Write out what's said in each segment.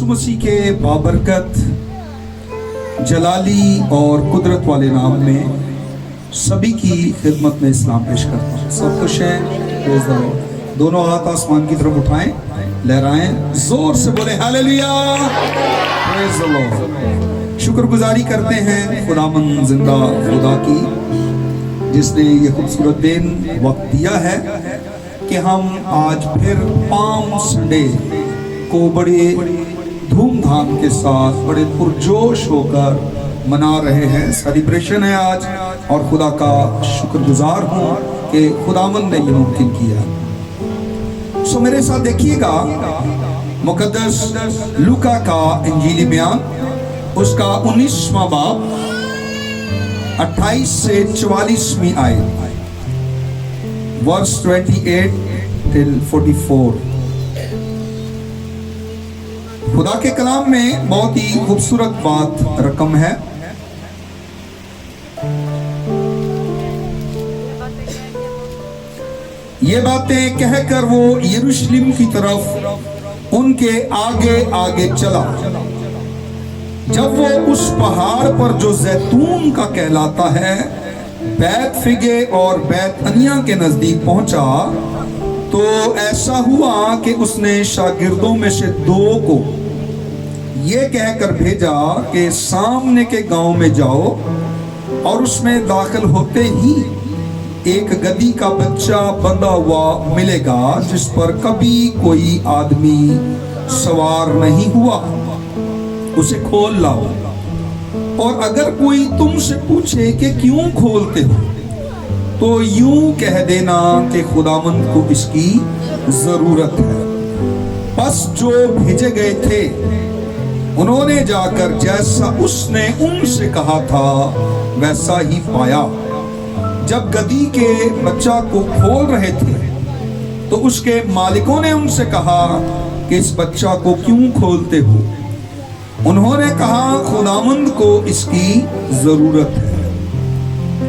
यीशु मसीह के बाबरकत जलाली और कुदरत वाले नाम में सभी की खिदमत में इस्लाम पेश करता हूँ। सब खुश हैं? Praise the Lord. दोनों हाथ आसमान की तरफ उठाएं, लहराएं, जोर से बोले हालेलुया, प्रेज़ द लॉर्ड। शुक्रगुजारी करते हैं खुदामंद जिंदा खुदा की, जिसने ये खूबसूरत दिन वक्त दिया है कि हम आज फिर पाम संडे को बड़े धूमधाम के साथ बड़े पुरजोश होकर मना रहे हैं। सेलिब्रेशन है आज और खुदा का शुक्रगुजार हूँ कि खुदामंद ने ये मुमकिन किया। सो मेरे साथ देखिएगा मुकद्दस लूका का इंजीली बयान, उसका 19वां बाब 28 से 44वीं आयत, वर्स 28 till 44। खुदा के कलाम में बहुत ही खूबसूरत बात रकम है। ये बातें कहकर वो यरूशलेम की तरफ उनके आगे आगे चला। जब वो उस पहाड़ पर जो जैतून का कहलाता है बैतफगे और बैतनिया के नजदीक पहुंचा, तो ऐसा हुआ कि उसने शागिर्दों में से 2 को ये कहकर भेजा कि सामने के गांव में जाओ और उसमें दाखिल होते ही एक गधी का बच्चा बंधा हुआ मिलेगा जिस पर कभी कोई आदमी सवार नहीं हुआ, उसे खोल लाओ। और अगर कोई तुमसे पूछे कि क्यों खोलते हो, तो यूं कह देना कि खुदावंद को इसकी जरूरत है। बस जो भेजे गए थे उन्होंने जाकर जैसा उसने उनसे कहा था वैसा ही पाया। जब गधी के बच्चा को खोल रहे थे तो उसके मालिकों ने उनसे कहा कि इस बच्चा को क्यों खोलते हो? उन्होंने कहा खुदावंद को इसकी जरूरत है।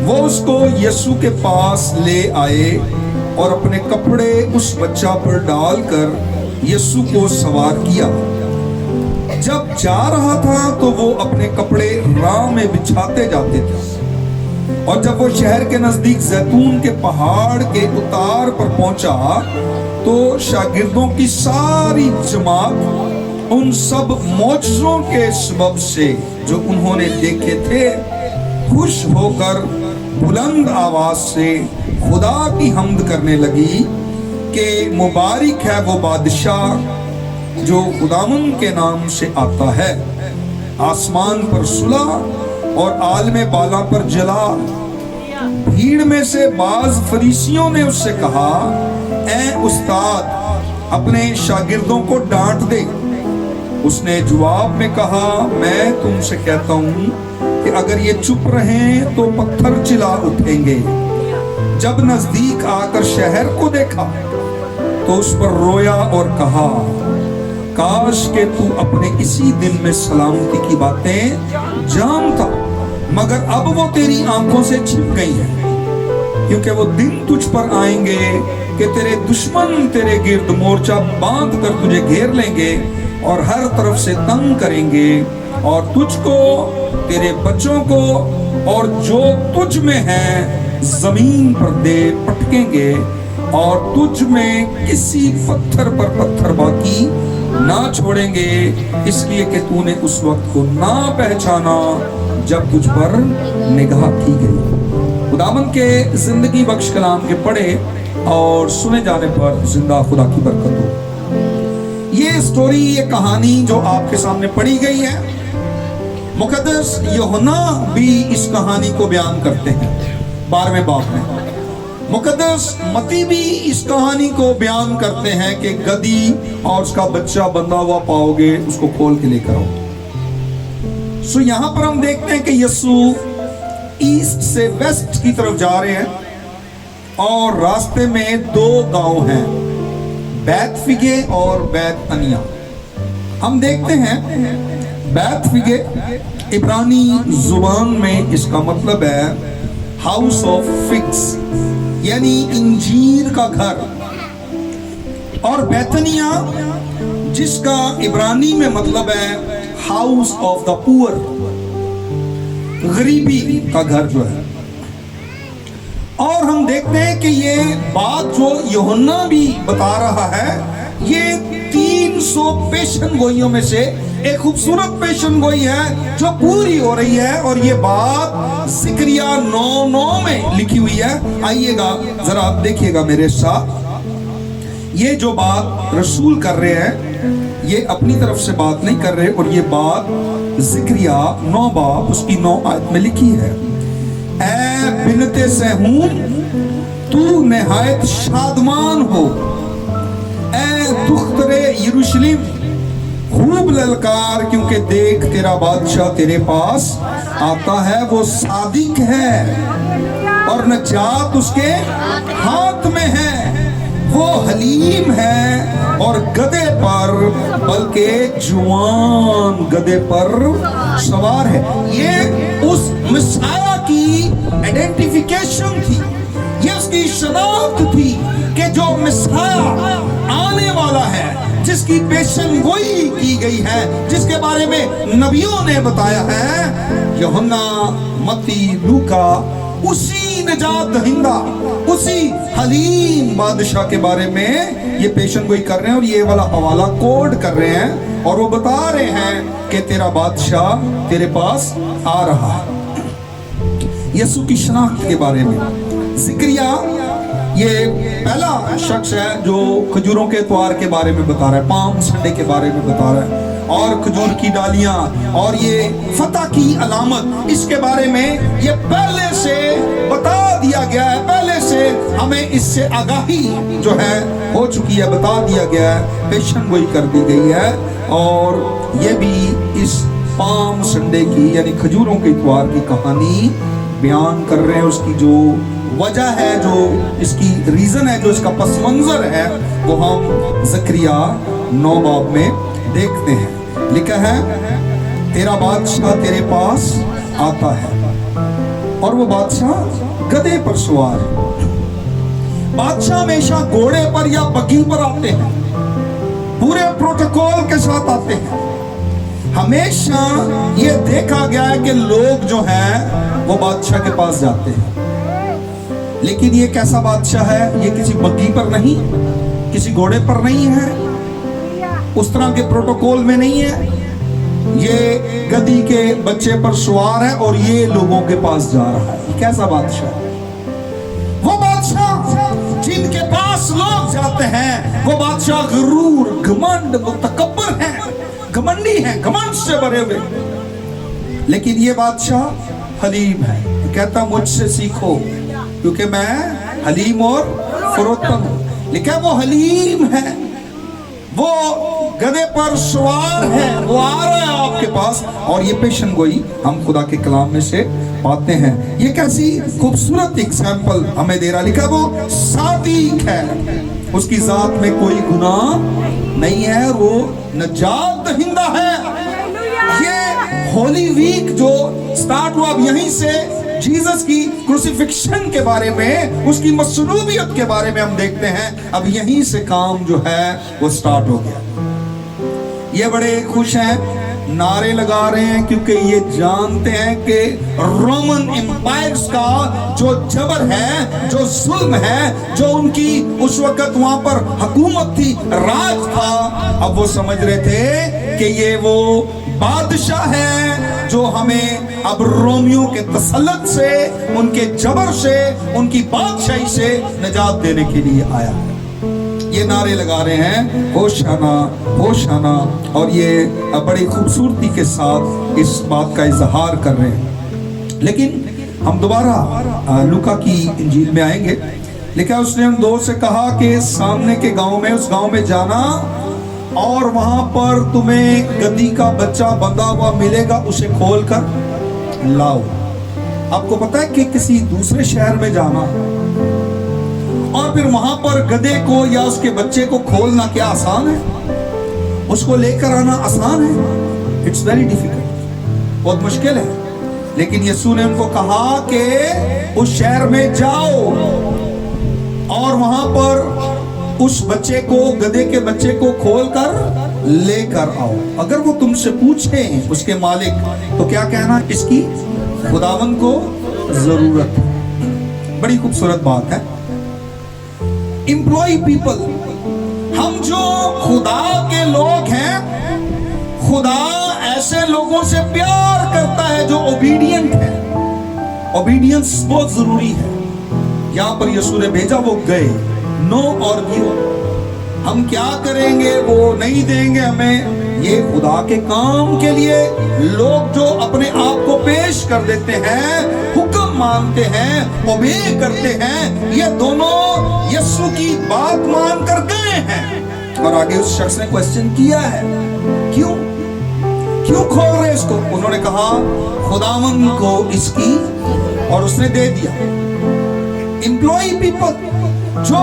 वो उसको यीशु के पास ले आए और अपने कपड़े उस बच्चा पर डालकर यीशु को सवार किया। जब जा रहा था तो वो अपने कपड़े राह में बिछाते जाते थे, और जब वो शहर के नजदीक जैतून के पहाड़ के उतार पर पहुंचा तो शागिर्दों की सारी जमात उन सब मौजज़ों के सबब से जो उन्होंने देखे थे खुश होकर बुलंद आवाज से खुदा की हम्द करने लगी कि मुबारक है वो बादशाह जो खुदावंद के नाम से आता है। आसमान पर सुलह और आलमे बाला पर जला। भीड़ में से बाज फरीसियों ने उससे कहा, ऐ उस्ताद, अपने शागिर्दों को डांट दे। उसने जवाब में कहा, मैं तुमसे कहता हूं कि अगर ये चुप रहें तो पत्थर चिल्ला उठेंगे। जब नजदीक आकर शहर को देखा तो उस पर रोया और कहा, काश के तू अपने इसी दिन में सलामती की बातें जानता, मगर अब वो तेरी आंखों से छिप गई है। क्योंकि वो दिन तुझ पर आएंगे कि तेरे दुश्मन तेरे गिर्द मोर्चा बांध कर तुझे घेर लेंगे और हर तरफ से तंग करेंगे, और तुझको, तेरे बच्चों को और जो तुझ में है जमीन पर दे पटकेंगे, और तुझ में किसी पत्थर पर पत्थर बाकी ना छोड़ेंगे, इसलिए कि तूने उस वक्त को ना पहचाना जब तुझ पर निगाह की गई। खुदावंद के जिंदगी बख्श कलाम के पढ़े और सुने जाने पर जिंदा खुदा की बरकत हो। ये स्टोरी, ये कहानी जो आपके सामने पढ़ी गई है, मुकद्दस यूहन्ना भी इस कहानी को बयान करते हैं 12वें बाब में। मुकद्दस मत्ती भी इस कहानी को बयान करते हैं कि गधी और उसका बच्चा बंधा हुआ पाओगे, उसको खोल के लेकर आओ। सो यहां पर हम देखते हैं कि यीशु ईस्ट से वेस्ट की तरफ जा रहे हैं और रास्ते में 2 गांव हैं, बैतफगे और बैतनिया। हम देखते हैं बैतफगे इब्रानी जुबान में इसका मतलब है हाउस ऑफ फिग्स, यानी इंजीर का घर, और बैतनिया جس کا عبرانی میں مطلب ہے ہاؤس آف دا پور، غریبی کا گھر جو ہے. اور ہم دیکھتے ہیں کہ یہ بات جو یوحنا بھی بتا رہا ہے، یہ 300 پیشن گوئیوں میں سے ایک خوبصورت پیشن گوئی ہے جو پوری ہو رہی ہے. اور یہ بات زکریا 9:9 میں لکھی ہوئی ہے. آئیے گا ذرا آپ دیکھیے گا میرے ساتھ. یہ جو بات رسول کر رہے ہیں یہ اپنی طرف سے بات نہیں کر رہے، اور یہ بات زکریا 9 باب اس کی 9 آیت میں لکھی ہے. اے بنت صہیون تو نہایت شادمان ہو، اے دختر یروشلم خوب للکار، کیونکہ دیکھ تیرا بادشاہ تیرے پاس آتا ہے، وہ صادق ہے اور نجات اس کے ہاتھ میں ہے، وہ حلیم ہے اور گدھے پر، بلکہ جوان گدھے پر سوار ہے. یہ اس مسیح کی آئیڈینٹیفیکیشن تھی، یہ اس کی شناخت تھی کہ جو مسیح آنے والا ہے، جس کی پیشن گوئی کی گئی ہے، جس کے بارے میں نبیوں نے بتایا ہے، یوحنا، متی، لوکا، اسی نجات دہندہ، اسی حلیم بادشاہ کے بارے میں یہ پیشن گوئی کر رہے ہیں، اور یہ والا حوالہ کوڈ کر رہے ہیں، اور وہ بتا رہے ہیں کہ تیرا بادشاہ تیرے پاس آ رہا ہے. یسوع کی شناخت کے بارے میں زکریا یہ پہلا شخص ہے جو کھجوروں کے اتوار کے بارے میں بتا رہا ہے، پام سنڈے کے بارے میں بتا رہا ہے، اور کھجور کی ڈالیاں اور یہ فتح کی علامت، اس کے بارے میں یہ پہلے سے بتا دیا گیا ہے. پہلے سے ہمیں اس سے آگاہی جو ہے ہو چکی ہے، بتا دیا گیا ہے، پیشن گوئی کر دی گئی ہے. اور یہ بھی اس پام سنڈے کی یعنی کھجوروں کے اتوار کی کہانی بیان کر رہے ہیں. اس کی جو وجہ ہے، جو اس کی ریزن ہے، جو اس کا پس منظر ہے، وہ ہم زکریا 9 باب میں دیکھتے ہیں. لکھا ہے تیرا بادشاہ تیرے پاس آتا ہے، اور وہ بادشاہ گدھے پر سوار ہے. بادشاہ ہمیشہ گھوڑے پر یا بگھی پر آتے ہیں، پورے پروٹوکول کے ساتھ آتے ہیں. ہمیشہ یہ دیکھا گیا ہے کہ لوگ جو ہیں وہ بادشاہ کے پاس جاتے ہیں، لیکن یہ کیسا بادشاہ ہے؟ یہ کسی بگھی پر نہیں، کسی گھوڑے پر نہیں ہے، اس طرح کے پروٹوکول میں نہیں ہے. یہ گدھی کے بچے پر سوار ہے اور یہ لوگوں کے پاس جا رہا ہے. یہ کیسا بادشاہ؟ وہ بادشاہ جن کے پاس لوگ جاتے ہیں، وہ بادشاہ غرور، گھمنڈ، متکبر ہیں، گھمنڈی ہیں، گھمنڈ سے بھرے ہوئے. لیکن یہ بادشاہ حلیم ہے، کہتا مجھ سے سیکھو کیونکہ میں حلیم اور فروتن ہوں. لکھا وہ حلیم ہے، وہ گدھے پر سوار ہے، وہ آ رہا ہے آپ کے پاس. اور یہ پیشن گوئی ہم خدا کے کلام میں سے پاتے ہیں. یہ کیسی خوبصورت ایگزامپل ہمیں دے رہا. لکھا وہ صادق ہے، اس کی ذات میں کوئی گناہ نہیں ہے، اور وہ نجات دہندہ ہے. یہ ہولی ویک جو سٹارٹ ہوا، اب یہیں سے جیزس کی کروسیفکشن کے بارے میں، اس کی مصلوبیت کے بارے میں ہم دیکھتے ہیں. اب یہیں سے کام جو ہے وہ سٹارٹ ہو گیا. یہ بڑے خوش ہیں، نعرے لگا رہے ہیں، کیونکہ یہ جانتے ہیں کہ رومن امپائرز کا جو جبر ہے، جو ظلم ہے، جو ان کی اس وقت وہاں پر حکومت تھی، راج تھا، اب وہ سمجھ رہے تھے کہ یہ وہ بادشاہ ہے جو ہمیں اب رومیوں کے تسلط سے، ان کے جبر سے، ان کی بادشاہی سے نجات دینے کے لیے آیا. یہ نعرے لگا رہے ہیں ہوشانا ہوشانا، اور یہ بڑی خوبصورتی کے ساتھ اس بات کا اظہار کر رہے ہیں. لیکن ہم دوبارہ لوکا کی انجیل میں آئیں گے. لکھا اس نے ان دو سے کہا کہ سامنے کے گاؤں میں، اس گاؤں میں جانا، اور وہاں پر تمہیں گدھی کا بچہ بندھا ہوا ملے گا، اسے کھول کر لاؤ. آپ کو پتا ہے کہ کسی دوسرے شہر میں جانا اور پھر وہاں پر گدھے کو یا اس کے بچے کو کھولنا کیا آسان ہے؟ اس کو لے کر آنا آسان ہے؟ اٹس ویری ڈیفیکلٹ، بہت مشکل ہے. لیکن یسوع نے ان کو کہا کہ اس شہر میں جاؤ اور وہاں پر اس بچے کو، گدھے کے بچے کو کھول کر ले कर आओ। अगर वो तुमसे पूछें उसके मालिक, तो क्या कहना? इसकी खुदावंद को जरूरत है। बड़ी खूबसूरत बात है। एम्प्लॉय पीपल, हम जो खुदा के लोग हैं, खुदा ऐसे लोगों से प्यार करता है जो ओबीडियंट है। ओबीडियंस बहुत जरूरी है। यहां पर यीशु ने भेजा, वो गए, नो आर्ग्यू। हम क्या करेंगे वो नहीं देंगे हमें। ये खुदा के काम के लिए लोग जो अपने आप को पेश कर देते हैं, हुक्म मानते हैं, ओबे करते हैं, ये दोनों यीशु की बात मान कर गए हैं। और आगे उस शख्स ने क्वेश्चन किया है, क्यों खोल रहे इसको? उन्होंने कहा खुदावंद को इसकी, और उसने दे दिया। एम्प्लॉय पीपल, जो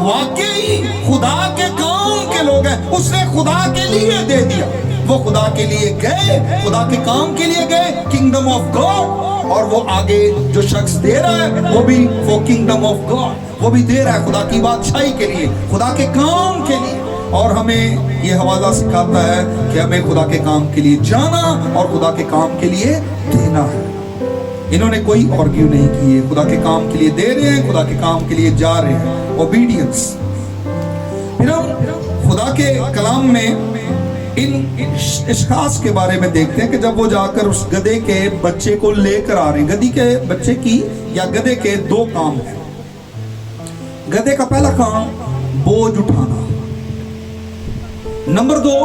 वाकई खुदा के काम के लोग हैं, उसने खुदा के लिए दे दिया। वो खुदा के लिए गए, खुदा के काम के लिए गए, किंगडम ऑफ गॉड। और वो आगे जो शख्स दे रहा है वो भी वो किंगडम ऑफ गॉड, वो भी दे रहा है खुदा की बादशाही के लिए, खुदा के काम के लिए। और हमें ये हवाला सिखाता है कि हमें खुदा के काम के लिए जाना और खुदा के काम के लिए देना है। इन्होंने कोई आर्ग्यू नहीं किए, खुदा के काम के लिए दे रहे हैं, खुदा के काम के लिए जा रहे हैं। ओबीडियंस। फिर हम खुदा के कलाम में इन इश्खास के बारे में देखते हैं कि जब वो जाकर उस गधे के बच्चे को लेकर आ रहे हैं। गधी के बच्चे की या गधे के दो काम हैं। गधे का पहला काम बोझ उठाना, नंबर 2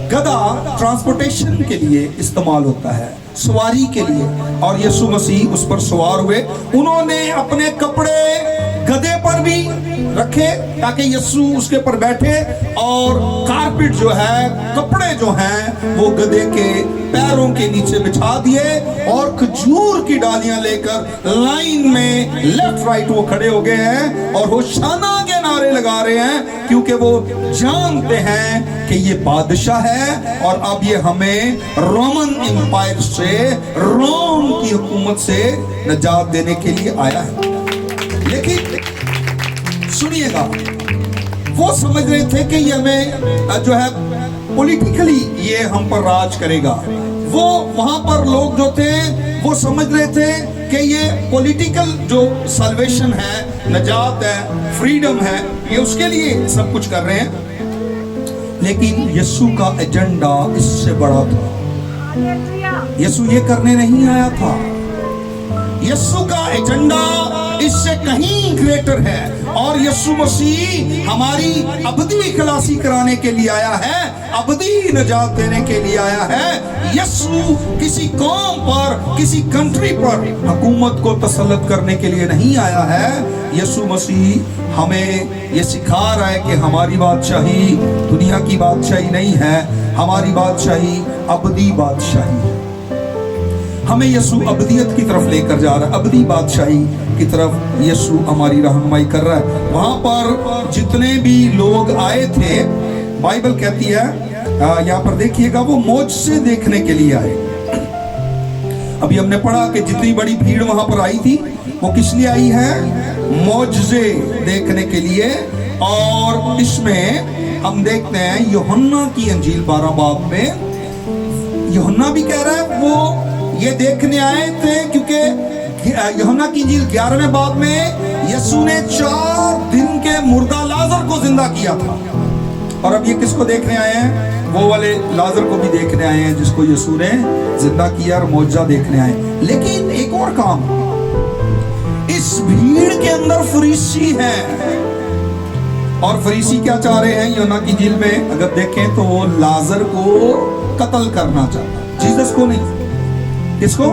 गधा ट्रांसपोर्टेशन के लिए इस्तेमाल होता है, सवारी के लिए। और यीशु मसीह उस पर सवार हुए। उन्होंने अपने कपड़े गधे पर भी रखे ताकि यीशु उसके पर बैठे, और कारपेट जो है, कपड़े जो हैं, वो गधे के पैरों के नीचे बिछा दिए। और खजूर की डालियां लेकर लाइन में लेफ्ट राइट वो खड़े हो गए हैं और होशाना के नारे लगा रहे हैं, क्योंकि वो जानते हैं कि ये बादशाह है और अब ये हमें रोमन एम्पायर से, रोम की हुकूमत से निजात देने के लिए आया है। लेकिन सुनिएगा, वो समझ रहे थे कि ये हमें जो है पॉलिटिकली ये हम पर राज करेगा। वो वहां पर लोग जो थे वो समझ रहे थे कि ये पॉलिटिकल जो सल्वेशन है, निजात है, फ्रीडम है, ये उसके लिए सब कुछ कर रहे हैं। लेकिन यीशु का एजेंडा इससे बड़ा था। यीशु ये करने नहीं आया था। यीशु का एजेंडा इससे कहीं ग्रेटर है। और यीशु मसीह हमारी अबदी खलासी कराने के लिए आया है, अबदी निजात देने के लिए आया है। यीशु किसी कौम पर, किसी कंट्री पर हुकूमत को तसल्लुत करने के लिए नहीं आया है। यीशु मसीह हमें ये सिखा रहा है कि हमारी बादशाही दुनिया की बादशाही नहीं है, हमारी बादशाही अबदी बादशाही है। हमें यीशु अबदियत की तरफ लेकर जा रहा है, अबदी बादशाही की तरफ यीशु हमारी रहनुमाई कर रहा है। वहां पर जितने भी लोग आए थे, बाइबल कहती है, यहाँ पर देखिएगा, वो मोजसे देखने के लिए आए। अभी हमने पढ़ा कि जितनी बड़ी भीड़ वहां पर आई थी वो किस लिए आई है? मोजसे देखने के लिए। और इसमें हम देखते हैं यूहन्ना की अंजील 12 बाब में, यूहन्ना भी कह रहा है वो ये देखने आए थे, क्योंकि यूहन्ना की इंजील 11वें बाब में यीशु ने 4 दिन के मुर्दा लाजर को जिंदा किया था। और अब ये किसको देखने आए हैं? वो वाले लाजर को भी देखने आए हैं जिसको यीशु ने जिंदा किया और मौजज़ा देखने आए। लेकिन एक और काम, इस भीड़ के अंदर फरीसी हैं। और फरीसी क्या चाह रहे हैं? यूहन्ना की इंजील में अगर देखें तो वो लाजर को कत्ल करना चाहता, जीसस को नहीं। किसको?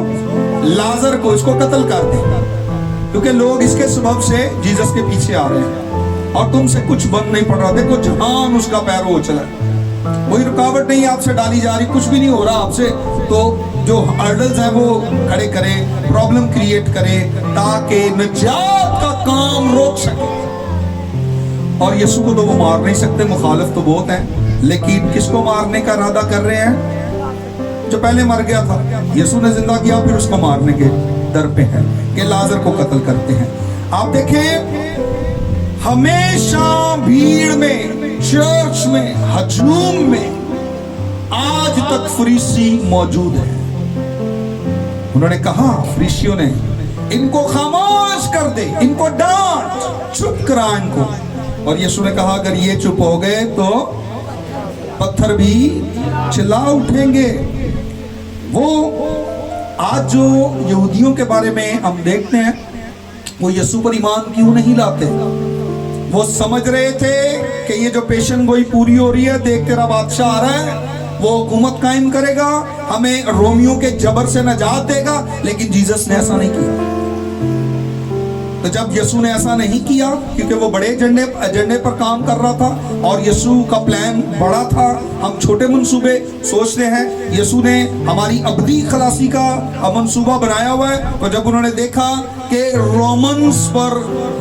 लाजर को, इसको कत्ल कर दे, क्योंकि लोग इसके सबब से जीसस के पीछे आ रहे हैं। और तुमसे कुछ बंद नहीं पड़ रहा, देखो जहां उसका पैर हो चला, कोई रुकावट नहीं आपसे डाली जा रही, कुछ भी नहीं हो रहा आपसे। तो जो हर्डल्स हैं वो खड़े करें, प्रॉब्लम क्रिएट करें, ताकि निजात का काम रोक सके। और यीशु को तो वो मार नहीं सकते, मुखालिफ तो बहुत हैं। लेकिन किसको मारने का इरादा कर रहे हैं? जो पहले मर गया था, यीशु ने जिंदा किया, फिर उसको मारने के दर पे है कि लाजर को कत्ल करते हैं। आप देखें, हमेशा भीड़ में, चर्च में, हजूम में आज तक फरीसी मौजूद है। उन्होंने कहा, फरीसियों ने, इनको खामोश कर दे, इनको डांट, चुप करा इनको। और यीशु ने कहा, अगर ये चुप हो गए तो पत्थर भी चिल्ला उठेंगे। वो आज जो यहूदियों के बारे में हम देखते हैं, वो यीशु पर ईमान क्यों नहीं लाते? वो समझ रहे थे कि ये जो पेशन गोई पूरी हो रही है, देख तेरा बादशाह आ रहा है, वो हुकूमत कायम करेगा, हमें रोमियों के जबर से नजात देगा। लेकिन जीसस ने ऐसा नहीं किया। तो जब यीशु ने ऐसा नहीं किया, क्योंकि वो बड़े एजेंडे पर काम कर रहा था और यीशु का प्लान बड़ा था, हम छोटे मंसूबे सोचते हैं। यीशु ने हमारी अबदी खलासी का मंसूबा बनाया हुआ है। तो जब उन्होंने देखा कि रोमन्स पर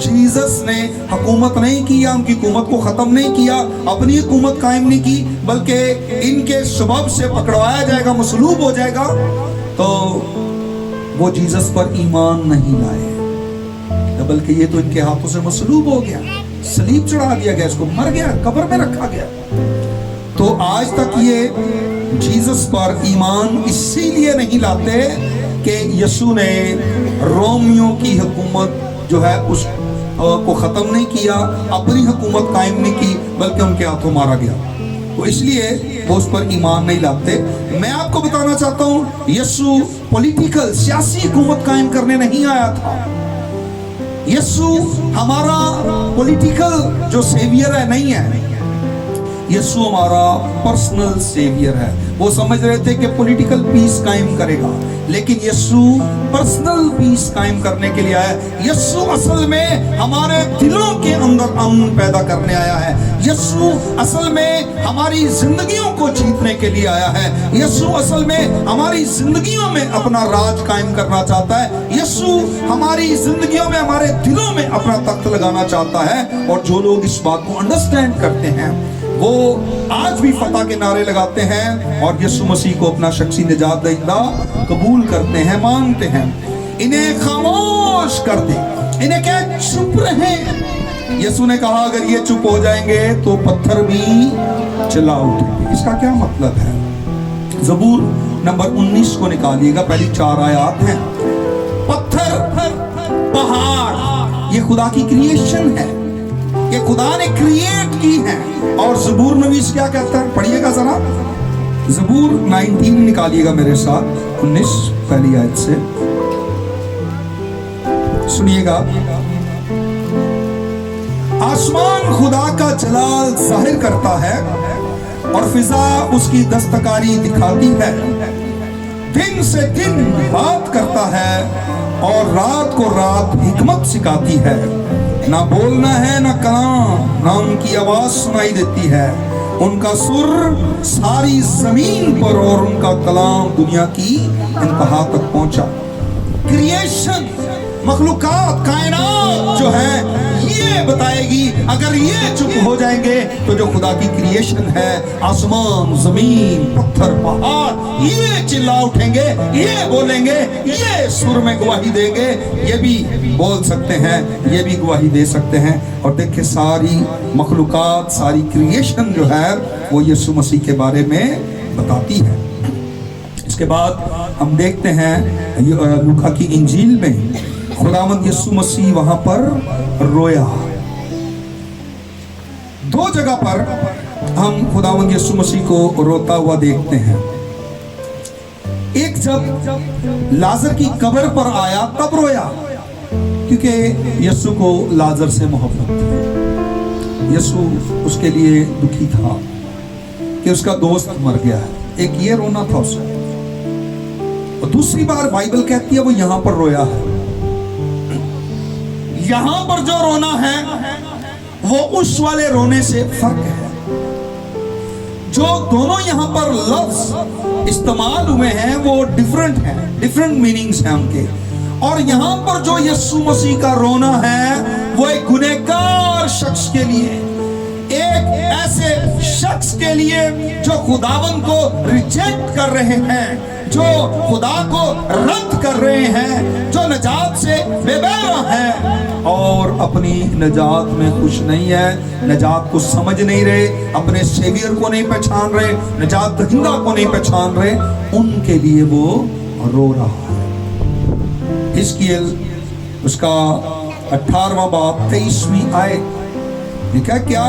जीसस ने हुकूमत नहीं किया, उनकी हुकूमत को ख़त्म नहीं किया, अपनी हुकूमत कायम नहीं की, बल्कि इनके सबब से पकड़वाया जाएगा, मसलूब हो जाएगा, तो वो जीसस पर ईमान नहीं लाए, बल्कि ये तो इनके हाथों से मसलूब हो गया, सलीब चढ़ा दिया गया, इसको मर गया, कब्र में रखा गया। तो आज तक ये जीसस पर ईमान इसीलिए नहीं लाते कि यीशु ने रोमियों की हुकूमत जो है उस को ख़त्म नहीं किया, अपनी हुकूमत कायम नहीं की, बल्कि उनके हाथों मारा गया। तो इसलिए वो उस पर ईमान नहीं लाते। मैं आपको बताना चाहता हूँ, यीशु पॉलिटिकल सियासी हुकूमत कायम करने नहीं आया था। यीशु हमारा पॉलिटिकल जो सेवियर है नहीं है, यीशु हमारा पर्सनल सेवियर है। वो समझ रहे थे कि पॉलिटिकल पीस कायम करेगा, लेकिन यीशु पर्सनल पीस कायम करने के लिए आया। यीशु असल में हमारे दिलों के अंदर अमन पैदा करने आया है। यीशु असल में हमारी जिंदगियों को जीतने के लिए आया है। यीशु असल में हमारी जिंदगियों में अपना राज कायम करना चाहता है। यीशु हमारी जिंदगियों में, हमारे दिलों में अपना तख्त लगाना चाहता है। और जो लोग इस बात को अंडरस्टैंड करते हैं, वो आज भी फतह के नारे लगाते हैं और यीशु मसीह को अपना शख्सी निजात दहिंदा कबूल करते हैं, मानते हैं। इन्हें खामोश कर दे, इन्हें क्या, चुप रहें। यीशु ने कहा, अगर ये चुप हो जाएंगे तो पत्थर भी चिल्ला उठेंगे। इसका क्या मतलब है? ज़बूर नंबर 19 को निकालिएगा, पहली 4 आयत हैं। पत्थर, पहाड़, ये खुदा की क्रिएशन है, ये खुदा ने क्रिएट की है। और ज़बूर नवीस क्या कहता है, पढ़िएगा जरा। ज़बूर 19 निकालिएगा मेरे साथ, 19 पहली आयत से सुनिएगा। आसमान खुदा का जलाल जाहिर करता है और फिजा उसकी दस्तकारी दिखाती है। दिन से दिन बात करता है और रात को रात हिकमत सिखाती है। ना बोलना है ना कलाम, ना उनकी आवाज सुनाई देती है। उनका सुर सारी जमीन पर और उनका कलाम दुनिया की इंतहा तक पहुंचा। क्रिएशन, मखलूकात, कायनात जो है, ये बताएगी। अगर ये चुप हो जाएंगे तो जो खुदा की क्रिएशन है, आसमान, जमीन, पत्थर, पहाड़, ये चिल्ला उठेंगे, ये बोलेंगे, ये सुर में गवाही देंगे। ये भी बोल सकते हैं, ये भी गवाही दे सकते हैं। और देखिए, सारी मखलूकात, सारी क्रिएशन जो है वो यीशु मसीह के बारे में बताती है। इसके बाद हम देखते हैं लूका की इंजील में खुदावंद यीशु मसीह वहां पर रोया। 2 जगह पर हम खुदावंद यीशु मसीह को रोता हुआ देखते हैं। एक जब लाजर की कब्र पर आया तब रोया, क्योंकि यीशु को लाजर से मोहब्बत थी। यीशु उसके लिए दुखी था कि उसका दोस्त मर गया है। एक ये रोना था उसका। और दूसरी बार बाइबल कहती है वो यहां पर रोया है। यहां पर जो रोना है वो उस वाले रोने से फर्क है। जो दोनों यहां पर लफ्ज इस्तेमाल हुए हैं वो डिफरेंट हैं, डिफरेंट मीनिंग्स हैं उनके। और यहां पर जो यीशु मसीह का रोना है वो एक गुनहगार शख्स के लिए, एक ऐसे शख्स के लिए जो खुदावन को रिजेक्ट कर रहे हैं, जो खुदा को रद्द कर रहे हैं, जो नजात से बेबैरा हैं और अपनी नजात में खुश नहीं है, नजात को समझ नहीं रहे, अपने सेवियर को नहीं पहचान रहे, नजात दहिंदा को नहीं पहचान रहे, उनके लिए वो रो रहा है। हिजकिय्याह उसका 18वां बाब 23वीं आयत लिखा, क्या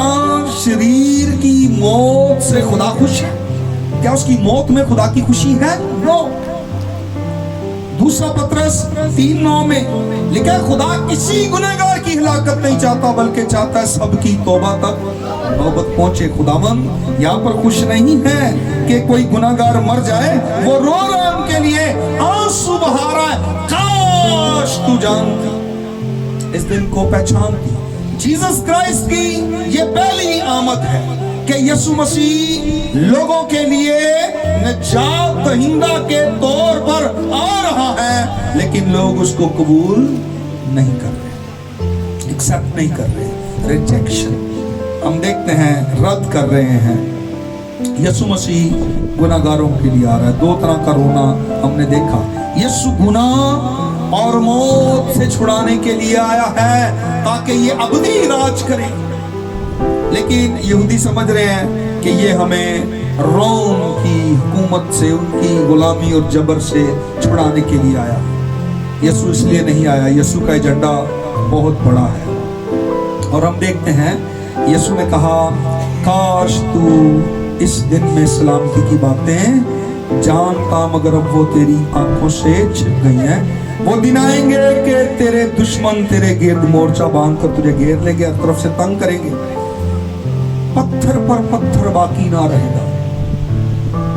शरीर की मौत से खुदा खुश है? क्या उसकी मौत में खुदा की खुशी है? नो। दूसरा पत्रस 3:9 में लिखा, खुदा किसी गुनहगार की हिलाकत नहीं चाहता, बल्कि चाहता है सबकी तौबा तक नौबत पहुंचे। खुदावन यहाँ पर खुश नहीं है कि कोई गुनहगार मर जाए, वो रो रहा है उनके लिए, आंसू बहा रहा है। काश तू जानती, इस दिन को पहचानती। जीसस क्राइस्ट की ये पहली आमद है कि यीशु मसीह लोगों के लिए निजात दहिंदा के तौर पर आ रहा है, लेकिन लोग उसको कबूल नहीं कर रहे, एक्सेप्ट नहीं कर रहे, रिजेक्शन हम देखते हैं, रद्द कर रहे हैं। यीशु मसीह गुनाहगारों के लिए आ रहा है। दो तरह का रोना हमने देखा। यीशु गुनाह और मौत से छुड़ाने के लिए आया है ताकि ये अबदी राज करे, लेकिन यहूदी समझ रहे हैं कि ये हमें रोम की हुकूमत से, उनकी गुलामी और जबर से छुड़ाने के लिए आया। यीशु इसलिए नहीं आया। यीशु का एजेंडा बहुत बड़ा है और हम देखते हैं यीशु ने कहा, काश तू इस दिन में सलामती की बातें जानता, मगर अब वो तेरी आंखों से छिप गई हैं। वो दिन आएंगे कि तेरे दुश्मन तेरे गिर्द मोर्चा बांध कर तुझे घेर लेंगे, हर तरफ से तंग करेंगे, पत्थर पर पत्थर बाकी ना रहेगा।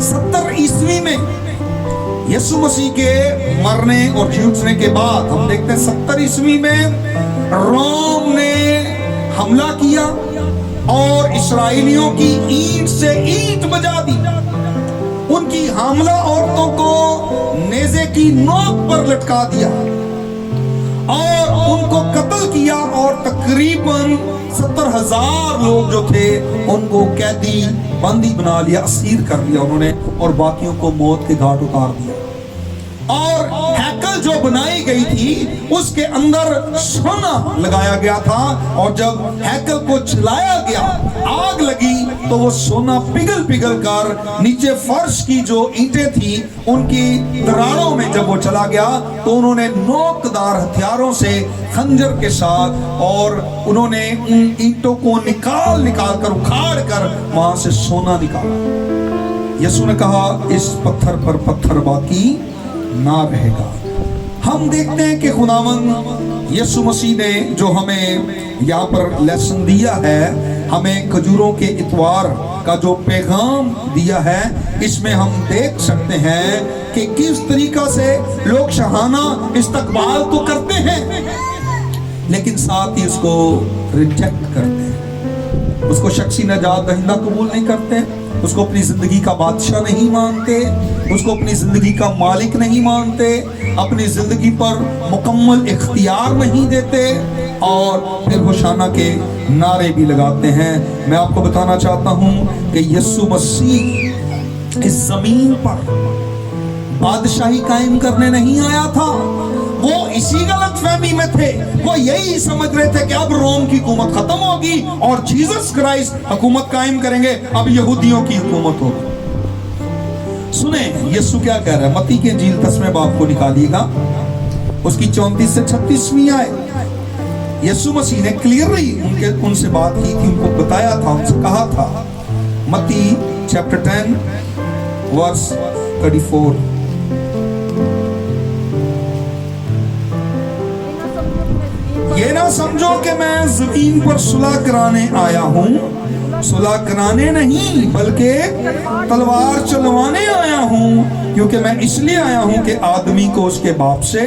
70 ईस्वी में यीशु मसीह के मरने और जी उठने के बाद हम देखते हैं 70 ईस्वी में रोम ने हमला किया और इस्राएलियों की ईंट से ईंट बजा दी। उनकी हामला औरतों को नेज़े की नोक पर लटका दिया और उनको कत्ल किया और तकरीबन 70,000 लोग जो थे उनको कैदी बंदी बना लिया, असीर कर लिया उन्होंने और बाकियों को मौत के घाट उतार दिया। और हैकल जो बनाई गई थी उसके अंदर सोना लगाया गया था और जब हैकल को जलाया गया, आग लगी तो वो सोना पिघल पिघल कर नीचे फर्श की जो ईंटें थी उनकी दरारों में जब वो चला गया तो उन्होंने नोकदार हथियारों से खंजर के साथ और उन्होंने उन ईंटों को निकाल कर उखाड़ कर वहां से सोना निकाला। यीशु ने कहा, इस पत्थर पर पत्थर बाकी ना रहेगा। हम देखते हैं कि खुदावंद यीशु मसीह ने जो हमें यहाँ पर लेसन दिया है, हमें खजूरों के इतवार का जो पैगाम दिया है, इसमें हम देख सकते हैं कि किस तरीका से लोग शहाना इस्तकबाल तो करते हैं लेकिन साथ ही उसको रिजेक्ट करते हैं, उसको शख्सी नजात दहिंदा कबूल नहीं करते, उसको अपनी जिंदगी का बादशाह नहीं मानते, उसको अपनी जिंदगी का मालिक नहीं मानते, अपनी जिंदगी पर मुकम्मल इख्तियार नहीं देते और फिर होशाना के नारे भी लगाते हैं। मैं आपको बताना चाहता हूं कि यीशु मसीह इस जमीन पर बादशाही कायम करने नहीं आया था। वो इसी गलत फहमी में थे, वो यही समझ रहे थे कि अब रोम की हुकूमत खत्म होगी और जीसस क्राइस्ट हुकूमत कायम करेंगे, अब यहूदियों की हुकूमत होगी। सुने यीशु क्या कह रहा है, मत्ती के इंजील 10वें बाब को निकालिएगा, उसकी 34 से 36वीं आयत। यीशु मसीह ने क्लियरली उनसे बात की थी, उनको बताया था, उनसे कहा था। मत्ती चैप्टर 10 वर्स 34, ये ना समझो कि मैं जमीन पर सुलह कराने आया हूँ, सुलह कराने नहीं बल्कि तलवार चलवाने आया हूँ, क्योंकि मैं इसलिए आया हूँ कि आदमी को उसके बाप से,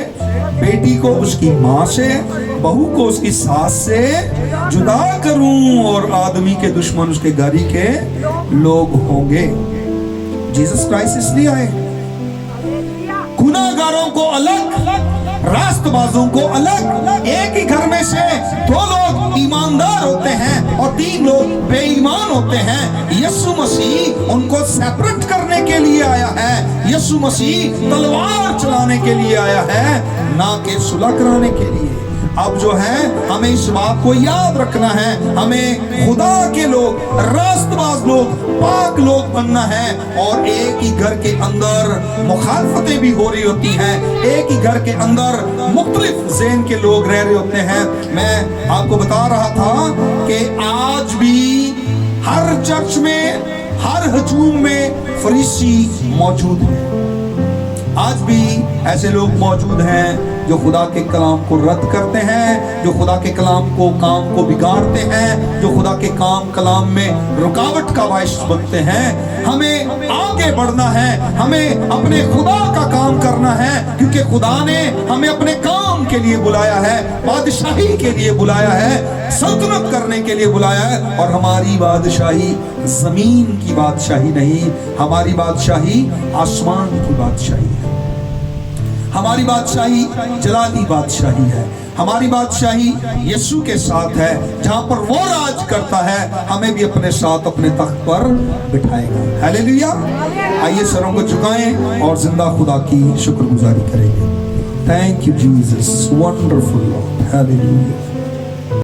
बेटी को उसकी माँ से, बहू को उसकी सास से जुदा करूं और आदमी के दुश्मन उसके घर ही के लोग होंगे। जीसस क्राइस्ट इसलिए आए, गुनाहगारों को अलग, रास्तबाजों को अलग। एक ही घर में से दो लोग ईमानदार होते हैं और तीन लोग बेईमान होते हैं, यीशु मसीह उनको सेपरेट करने के लिए आया है। यीशु मसीह तलवार चलाने के लिए आया है, ना कि सुलह कराने के लिए। अब जो है हमें इस बात को याद रखना है, हमें खुदा के लोग, रास्तबाज लोग, पाक लोग बनना है। और एक ही घर के अंदर मुखालफतें भी हो रही होती हैं, एक ही घर के अंदर मुख्तलिफ ज़हन के लोग रह रहे होते हैं। मैं आपको बता रहा था कि आज भी हर चर्च में, हर हजूम में फरीसी मौजूद हैं। आज भी ऐसे लोग मौजूद हैं जो खुदा के कलाम को रद्द करते हैं, जो खुदा के कलाम को बिगाड़ते हैं, जो खुदा के कलाम में रुकावट का बाइस बनते हैं। हमें आगे बढ़ना है, हमें अपने खुदा का काम करना है, क्योंकि खुदा ने हमें अपने काम के लिए बुलाया है, बादशाही के लिए बुलाया है, सल्तनत करने के लिए बुलाया है। और हमारी बादशाही जमीन की बादशाही नहीं, हमारी बादशाही आसमान की बादशाही है। हमारी बादशाही जलाली बादशाही है, हमारी बादशाही यीशु के साथ है। जहां पर वो राज करता है, हमें भी अपने साथ अपने तख्त पर बिठाएगा। हालेलुया। आइए सरों को झुकाएं और जिंदा खुदा की शुक्रगुजारी करेंगे। Thank you Jesus, wonderful Lord. Hallelujah.